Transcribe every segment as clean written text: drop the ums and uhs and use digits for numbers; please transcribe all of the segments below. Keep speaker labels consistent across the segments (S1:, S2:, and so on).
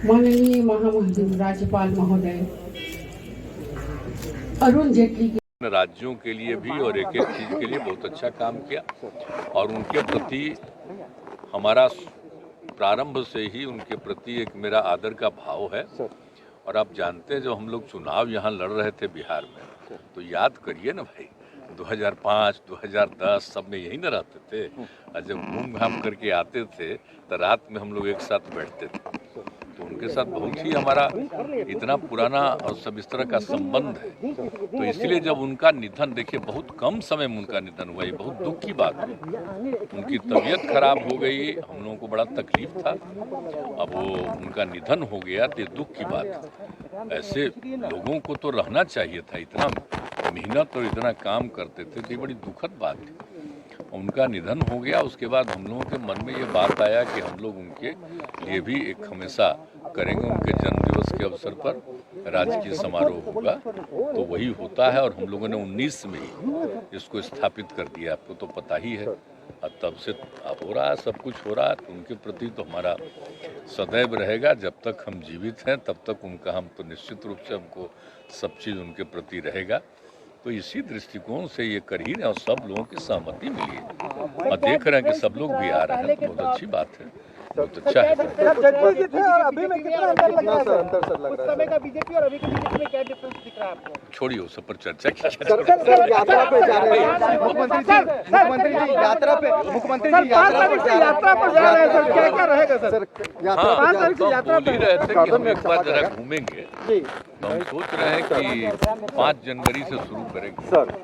S1: माननीय महामहिम राज्यपाल महोदय अरुण जेटली के
S2: राज्यों के लिए भी और एक एक चीज के लिए बहुत अच्छा काम किया और उनके प्रति हमारा प्रारंभ से ही उनके प्रति एक मेरा आदर का भाव है। और आप जानते हैं जब हम लोग चुनाव यहाँ लड़ रहे थे बिहार में, तो याद करिए ना भाई, 2005, 2010 सब में यही न रहते थे, और जब घूम घाम करके आते थे तो रात में हम लोग एक साथ बैठते थे। तो उनके साथ बहुत ही हमारा इतना पुराना और सब इस तरह का संबंध है। तो इसलिए जब उनका निधन, देखिए बहुत कम समय में उनका निधन हुआ, ये बहुत दुख की बात है। उनकी तबीयत खराब हो गई, हम लोगों को बड़ा तकलीफ था, अब वो उनका निधन हो गया तो ये दुख की बात है। ऐसे लोगों को तो रहना चाहिए था, इतना मेहनत और इतना काम करते थे, तो ये बड़ी दुखद बात थी। उनका निधन हो गया, उसके बाद हम लोगों के मन में ये बात आया कि हम लोग उनके लिए भी एक हमेशा करेंगे, उनके जन्मदिवस के अवसर पर राजकीय समारोह होगा। तो वही होता है और हम लोगों ने 19 में ही इसको स्थापित कर दिया, आपको तो पता ही है। और तब से हो रहा है, सब कुछ हो रहा है। तो उनके प्रति तो हमारा सदैव रहेगा, जब तक हम जीवित हैं तब तक उनका हम तो निश्चित रूप से हमको सब चीज़ उनके प्रति रहेगा। तो इसी दृष्टिकोण से ये कर ही रहे और सब लोगों की सहमति मिली है और देख रहे हैं कि सब लोग भी आ रहे हैं, तो बहुत अच्छी बात है, बहुत अच्छा है। छोड़िए उस पर चर्चा की। हम एक बार जरा घूमेंगे, तो हम सोच रहे हैं कि 5 जनवरी से शुरू करेंगे,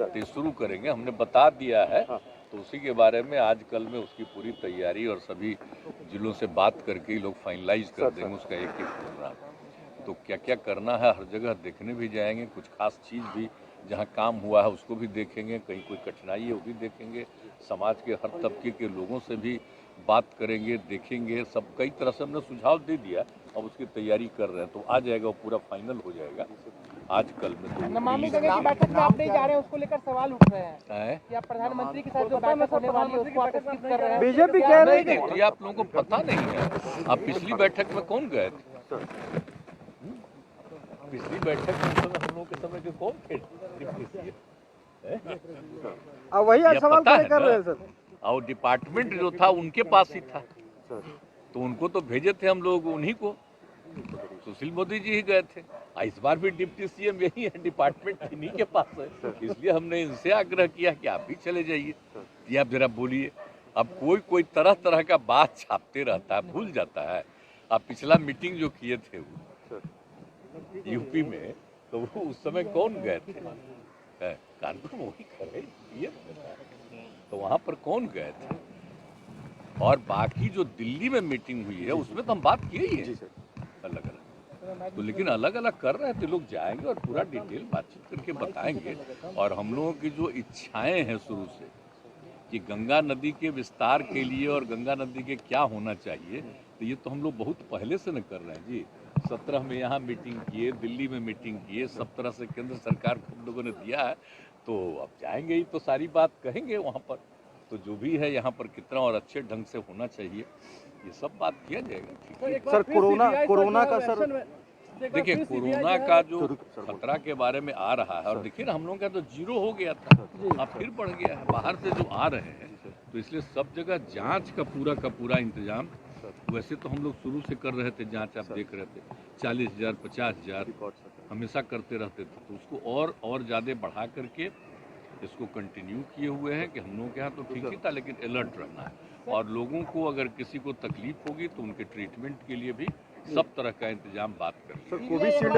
S2: तो शुरू करेंगे, हमने बता दिया है। तो उसी के बारे में आज कल में उसकी पूरी तैयारी और सभी जिलों से बात करके ही लोग फाइनलाइज कर देंगे उसका एक एक प्रोग्राम। तो क्या क्या करना है हर जगह देखने भी जाएंगे, कुछ खास चीज़ भी जहाँ काम हुआ है उसको भी देखेंगे, कहीं कोई कठिनाई है वो भी देखेंगे, समाज के हर तबके के लोगों से भी बात करेंगे, देखेंगे। सब कई तरह से हमने सुझाव दे दिया, अब उसकी तैयारी कर रहे हैं, तो आ जाएगा, वो पूरा फाइनल हो जाएगा आज कल में। तो
S3: नमामि गंगे की बैठक में आप नहीं जा रहे हैं, उसको लेकर सवाल उठ रहे हैं कि आप प्रधानमंत्री के साथ जो बैठक होने वाली है उसको आप स्किप कर रहे हैं।
S1: बीजेपी कह रही है
S2: कि आप लोगों को पता नहीं है, आप पिछली बैठक में कौन गए थे? पिछली बैठक में हम लोगों के समय के कौन थे?
S1: वही आज सवाल कर रहे हैं सर।
S2: और डिपार्टमेंट जो था उनके पास ही था, तो उनको तो भेजे थे हम लोग उन्हीं को, सुशील मोदी जी ही गए थे। इस बार भी डिप्टी सीएम यही है, डिपार्टमेंट इन्हीं के पास है, इसलिए हमने इनसे आग्रह किया कि आप भी चले जाइए, ये आप जरा बोलिए। अब कोई तरह तरह का बात छापते रहता है, भूल जाता है। आप पिछला मीटिंग जो किए थे वो यूपी में, तो वो उस समय कौन गए थे? कानपुर में वही करे, तो वहां पर कौन गए थे? और बाकी जो दिल्ली में मीटिंग हुई है उसमें तो हम बात किए ही है अलग अलग, तो लेकिन अलग अलग कर रहे थे। लोग जाएंगे और पूरा डिटेल बातचीत करके बताएंगे। और हम लोगों की जो इच्छाएं हैं शुरू से कि गंगा नदी के विस्तार के लिए और गंगा नदी के क्या होना चाहिए, तो ये तो हम लोग बहुत पहले से न कर रहे हैं जी। 17 में यहाँ मीटिंग किए, दिल्ली में मीटिंग किए, सब तरह से केंद्र सरकार को हम लोगों ने दिया है। तो अब जाएंगे ही तो सारी बात कहेंगे वहाँ पर, तो जो भी है यहाँ पर कितना और अच्छे ढंग से होना चाहिए ये सब बात किया जाएगा।
S4: सर कोरोना का सर
S2: देखिए, कोरोना का जो खतरा के बारे में आ रहा है, और देखिए ना हम लोगों का तो 0 हो गया था, अब फिर बढ़ गया है। बाहर से जो आ रहे हैं, तो इसलिए सब जगह जांच का पूरा इंतजाम, वैसे तो हम लोग शुरू से कर रहे थे जांच, आप देख रहे थे 40,000 50,000 हमेशा करते रहते थे, तो उसको और ज़्यादा बढ़ा करके इसको कंटिन्यू किए हुए हैं कि हम लोगों के यहाँ तो ठीक ही था, लेकिन अलर्ट रहना है। और लोगों को अगर किसी को तकलीफ होगी तो उनके ट्रीटमेंट के लिए भी सब तरह का इंतजाम बात करें।
S4: सर कोविशील्ड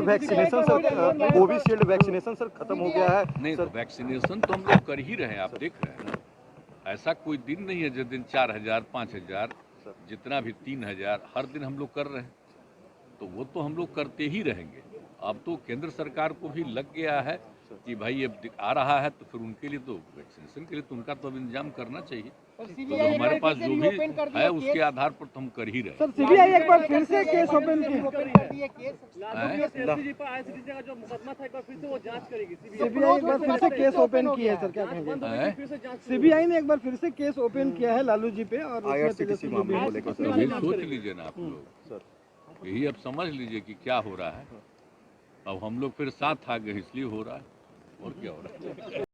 S4: वैक्सीनेशन सर खत्म हो गया है?
S2: नहीं, तो वैक्सीनेशन तो हम लोग कर ही रहे हैं, आप देख रहे हैं ना। ऐसा कोई दिन नहीं है जिस दिन 4,000 5,000 जितना भी 3,000 हर दिन हम लोग कर रहे हैं, तो वो तो हम लोग करते ही रहेंगे। अब तो केंद्र सरकार को भी लग गया है कि भाई अब आ रहा है, तो फिर उनके लिए तो वैक्सीनेशन के लिए तो उनका तो अब इंतजाम करना चाहिए। तो हमारे पास जो भी है उसके आधार पर तो हम कर ही रहे हैं।
S1: सर सीबीआई एक बार फिर से केस ओपन की, सीबीआई एक बार फिर से केस ओपन किया है सर, क्या कहेंगे? सीबीआई ने एक बार फिर से केस ओपन किया है लालू जी पे, और
S2: सोच लीजिए ना आप लोग। यही अब समझ लीजिए कि क्या हो रहा है। अब हम लोग फिर साथ आ गए इसलिए हो रहा है, और क्या हो रहा है।